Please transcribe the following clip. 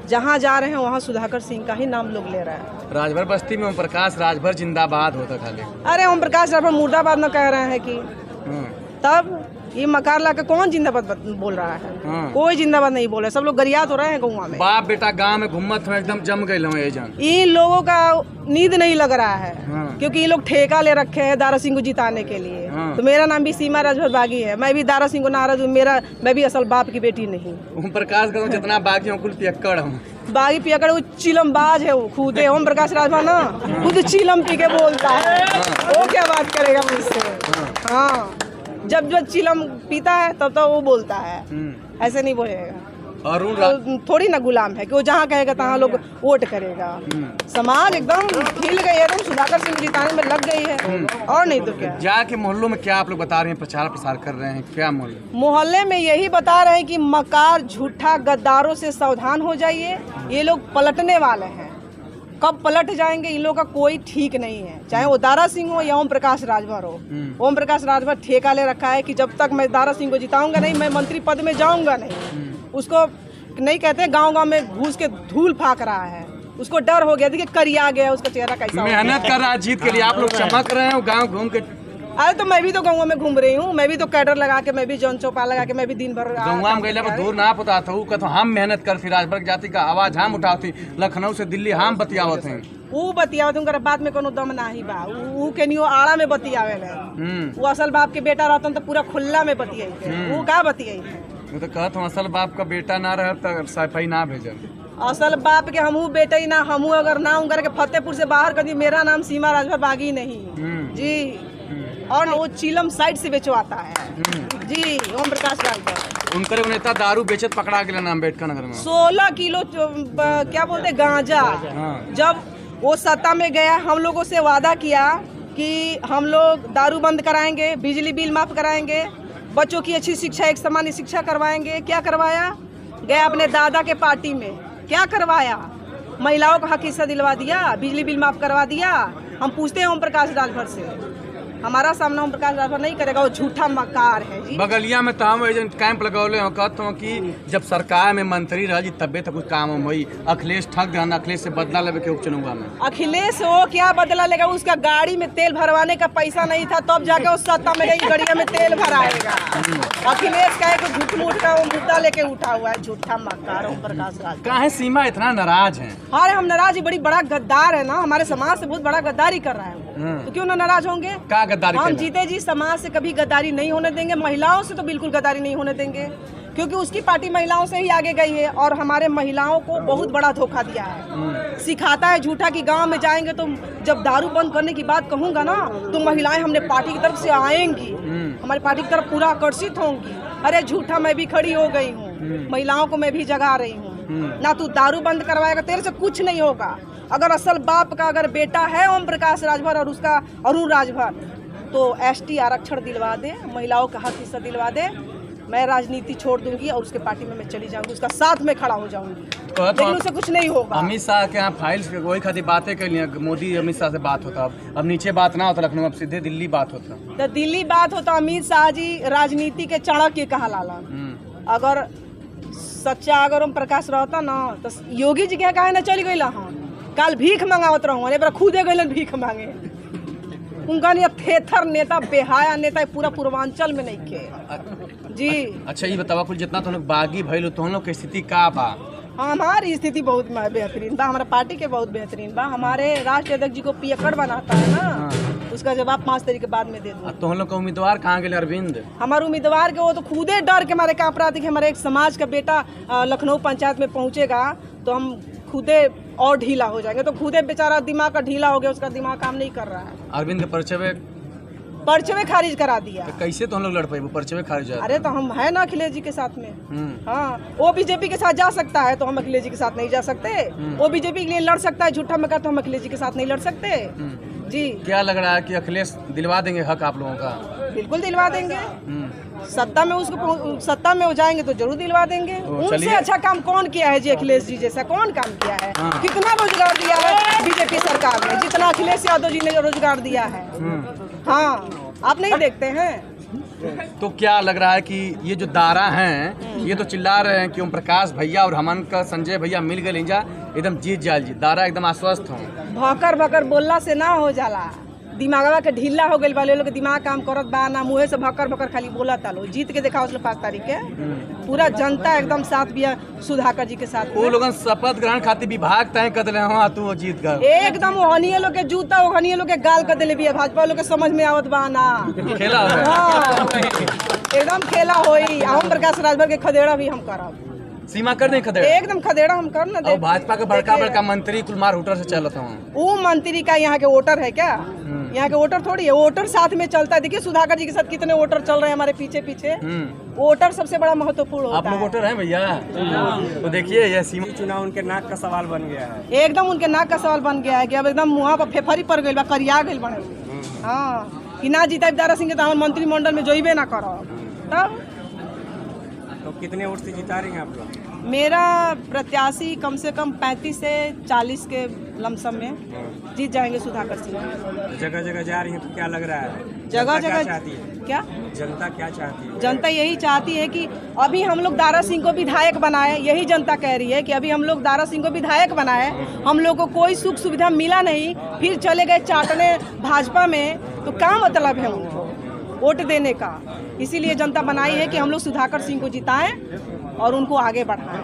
जहाँ जा रहे हैं वहाँ सुधाकर सिंह का ही नाम लोग ले रहे हैं। राजभर बस्ती में ओम प्रकाश राजभर जिंदाबाद होता खाली। अरे ओम प्रकाश राजभर मुर्दाबाद न कह रहे हैं कि तब ये मकार ला के कौन जिंदाबाद बोल रहा है? कोई जिंदाबाद नहीं बोल रहा है, सब लोग गरियात हो रहे हैं गाँव में। बाप बेटा गांव में घूमत एकदम जम गए। इन लोगों का नींद नहीं लग रहा है क्योंकि ये लोग ठेका ले रखे हैं दारा सिंह को जिताने के लिए। तो मेरा नाम भी सीमा राजभर बागी है, मैं भी दारा सिंह को नाराज हूँ। मैं भी असल बाप की बेटी नहीं। ओम प्रकाश का जितना बागी हूँ कुल पियक्कड़ हूँ। बागी पियक्कड़ वो चिलमबाज है, वो खुद है। ओम प्रकाश राजभर ना खुद चिलम पी के बोलता है, वो क्या बात करेगा मुझसे? हाँ, जब चिलम पीता है तब तो वो बोलता है, ऐसे नहीं बोलेगा। तो थोड़ी ना गुलाम है कि वो जहाँ कहेगा तहाँ लोग वोट करेगा। समाज एकदम हिल गई है, एकदम सुधाकर सिंह जिताने में लग गई है और नहीं तो क्या। जाके मोहल्लों में क्या आप लोग बता रहे हैं, प्रचार प्रसार कर रहे हैं क्या? मोहल्ले में यही बता रहे हैं कि मकार झूठा गद्दारों से सावधान हो जाइए, ये लोग पलटने वाले हैं। कब पलट जाएंगे इन लोगों का कोई ठीक नहीं है, चाहे वो दारा सिंह हो या ओम प्रकाश राजभर हो। ओम प्रकाश राजभर ठेका ले रखा है कि जब तक मैं दारा सिंह को जिताऊंगा नहीं, मैं मंत्री पद में जाऊंगा नहीं। उसको नहीं कहते गांव-गांव में घूस के धूल फाक रहा है, उसको डर हो गया। देखिए करिया गया उसका चेहरा कैसा। मेहनत कर रहा है जीत के लिए, आप लोग चमक रहे हैं गाँव घूम के। अरे तो मैं भी तो गाँव में घूम रही हूँ, मैं भी तो कैडर लगा के, मैं भी जौन चौपा लगा के, मैं भी दिन भर गाँव में गए दूर ना पता था। कहते हम मेहनत करती, राजभर जाति का आवाज हम उठाती, लखनऊ से दिल्ली हम बतियावत हैं। वो बतियावत उनका बात में कोनो दम ना ही बा। वो के नहीं आड़ा में बतियावे ले। वो असल बाप के बेटा रहता तो पूरा खुला में बतियाई थे। वो का बतियाई थे? वो तो कहत असल बाप का बेटा ना रहे तो सफाई ना भेजे। असल बाप के हमू बेटा ही ना, हमू अगर ना उनकर के फतेहपुर से बाहर कर दी, मेरा नाम सीमा राजभर बागी नहीं जी। और वो चिलम साइड से बेचवाता है जी ओम प्रकाश राजभर। उनकर नेता दारू बेचत पकड़ा गया नाम अम्बेडकर नगर में। 16 किलो क्या बोलते गांजा। जब वो सत्ता में गया, हम लोगों से वादा किया कि हम लोग दारू बंद कराएंगे, बिजली बिल माफ कराएंगे, बच्चों की अच्छी शिक्षा, एक सामान्य शिक्षा करवाएंगे। क्या करवाया? गया अपने दादा के पार्टी में, क्या करवाया? महिलाओं का हक हिस्सा दिलवा दिया, बिजली बिल माफ करवा दिया। हम पूछते हैं ओम प्रकाश राजभर से, हमारा सामना ओम प्रकाश राजभर नहीं करेगा, वो झूठा मकार है जी। बगलिया में तो कैंप लगौले हो, कहते हो कि जब सरकार में मंत्री रह जी तबे तो कुछ काम हुई। अखिलेश ठग गया, अखिलेश से बदला लेवे के उपचुनाव में। अखिलेश वो क्या बदला लेगा? उसका गाड़ी में तेल भरवाने का पैसा नहीं था, तब जाके उस सत्ता में गई गाड़िया में तेल भराएगा। अखिलेश का एक झूठ मूठ का वो मुद्दा लेके उठा हुआ है, झूठा मकार ओम प्रकाश राजभर। काहे सीमा इतना नाराज है? अरे हम नाराज, बड़ी बड़ा गद्दार है ना, हमारे समाज से बहुत बड़ा गद्दारी कर रहा है। तो क्यों ना नाराज होंगे? गद्दारी हम जीते जी समाज से कभी गद्दारी नहीं होने देंगे, महिलाओं से तो बिल्कुल गद्दारी नहीं होने देंगे, क्योंकि उसकी पार्टी महिलाओं से ही आगे गई है और हमारे महिलाओं को बहुत बड़ा धोखा दिया है। सिखाता है झूठा कि गांव में जाएंगे तो जब दारू बंद करने की बात कहूंगा ना तो महिलाएं हमने पार्टी की तरफ से आएंगी, हमारी पार्टी की तरफ पूरा आकर्षित होंगी। अरे झूठा, मैं भी खड़ी हो गई हूँ, महिलाओं को मैं भी जगा रही हूँ। ना तू दारू बंद करवाएगा, तेरे से कुछ नहीं होगा। अगर असल बाप का अगर बेटा है ओम प्रकाश राजभर और उसका अरुण राजभर, तो ST आरक्षण दिलवा दे, महिलाओं का हक हिस्सा दिलवा दे, मैं राजनीति छोड़ दूंगी और उसके पार्टी में मैं चली जाऊंगी, उसका साथ में खड़ा हो जाऊंगी, लेकिन उससे कुछ नहीं होगा। अमित शाह के यहाँ फाइल्स वही खातिर बातें कर लिया, मोदी अमित शाह से बात होता, अब नीचे बात ना होता लखनऊ, अब सीधे दिल्ली बात होता। तो दिल्ली बात होता। अमित शाह जी राजनीति के चाणक्य कहा लाला। अगर सच्चा अगर ओम प्रकाश रहता ना तो योगी जी के कहे ना चल गई। कल भीख मंगावत रहूँ, खुदे गए भीख मांगे। उनका थेथर नेता, बेहाया नेता पूरा पूर्वांचल में नहीं के जी। अच्छा ये बतावा कुल जितना तुम लोग बागी भइलो तो हम लोग की स्थिति का बा? हमारी स्थिति बहुत बेहतरीन बा, हमारा पार्टी के बहुत बेहतरीन बा। हमारे राष्ट्रीय अध्यक्ष जी को पियक्कड़ बनाता है ना, उसका जवाब 5 तारीख के बाद में दे दूँ। तो हम लोग का उम्मीदवार कहाँ गए? अरविंद हमारे उम्मीदवार के वो तो खुदे डर के हमारे का अपराधी के, हमारे एक समाज का बेटा लखनऊ पंचायत में पहुँचेगा तो हम खुदे और ढीला हो जाएंगे। तो खुदे बेचारा दिमाग का ढीला हो गया, उसका दिमाग काम नहीं कर रहा है। अरविंद के पर्चे खारिज करा दिया। तो कैसे तो हम लोग लड़ पाए पर्चे खारिज? अरे तो हम है ना अखिलेश जी के साथ में। हाँ, वो बीजेपी के साथ जा सकता है तो हम अखिलेश जी के साथ नहीं जा सकते। वो बीजेपी के लिए लड़ सकता है झूठा मका, तो हम अखिलेश जी के साथ नहीं लड़ सकते जी। क्या लग रहा है कि अखिलेश दिलवा देंगे हक आप लोगों का? बिल्कुल दिलवा देंगे, सत्ता में उसको सत्ता में हो जाएंगे तो जरूर दिलवा देंगे। उनसे अच्छा काम कौन किया है जी? अखिलेश जी जैसा कौन काम किया है? कितना रोजगार दिया है बीजेपी सरकार ने, जितना अखिलेश यादव जी ने रोजगार दिया है। हाँ, आप नहीं देखते हैं? तो क्या लग रहा है कि ये जो दारा हैं ये तो चिल्ला रहे हैं कि ओम प्रकाश भैया और हमन का संजय भैया मिल गए जा एकदम जीत जाल जी, दारा एकदम आश्वस्त हो। भकर भकर बोलला से ना हो जाला, दिमागवा के ढीला हो गइल वाले लोग, दिमाग काम करत बा ना, मुँहे से भकर भकर खाली बोलत आलो। जीत के देखा उसने 5 तारीख के पूरा जनता एकदम साथ बिया सुधाकर जी के साथ। वो लोगन शपथ ग्रहण खातिर विभाग तय कर दिले, हाँ तू जीत कर एकदम ओहनिए लोग के जूता ओहनिए लोग के गाल कर दिले बिया। भाजपा लोग के समझ में आवत बा ना, खेला हो हाँ, एकदम खेला होई। ओम प्रकाश राजभर के खदेड़ा भी हम करब, सीमा कर दे खदेड़ एकदम खदेड़ा हम कर ना दे। और भाजपा के बड़का मंत्री कुलमार होटल से चलता हूँ। वो मंत्री का यहाँ के वोटर है क्या? यहाँ के वोटर थोड़ी है, वोटर साथ में चलता है। देखिए सुधाकर जी के साथ कितने वोटर चल रहे हैं हमारे पीछे पीछे। वोटर सबसे बड़ा महत्वपूर्ण होता है। आप लोग वोटर हैं भैया, तो देखिए ये सीमा चुनाव उनके नाक का सवाल बन गया है, एकदम उनके नाक का सवाल बन गया है कि अब एकदम मुँह पर फेफरी पड़ गई बा, करिया गई बने। हाँ कि ना जीता दारा सिंह के तो हम मंत्रिमंडल में जोइबे ना करो। तब तो कितने वोट से जिता रही हैं आप लोग? मेरा प्रत्याशी कम से कम 35 से 40 के लमसम में जीत जाएंगे सुधाकर सिंह। जगह जगह जा रही हैं तो क्या लग रहा है, जगह क्या जगह चाहती है? क्या जनता क्या चाहती है? जनता यही चाहती है कि अभी हम लोग दारा सिंह को विधायक बनाए। यही जनता कह रही है कि अभी हम लोग दारा सिंह को विधायक बनाए, हम लोग को कोई सुख सुविधा मिला नहीं, फिर चले गए चाटने भाजपा में, तो क्या मतलब है उनको वोट देने का? इसीलिए जनता बनाई है कि हम लोग सुधाकर सिंह को जिताएं और उनको आगे बढ़ाएं।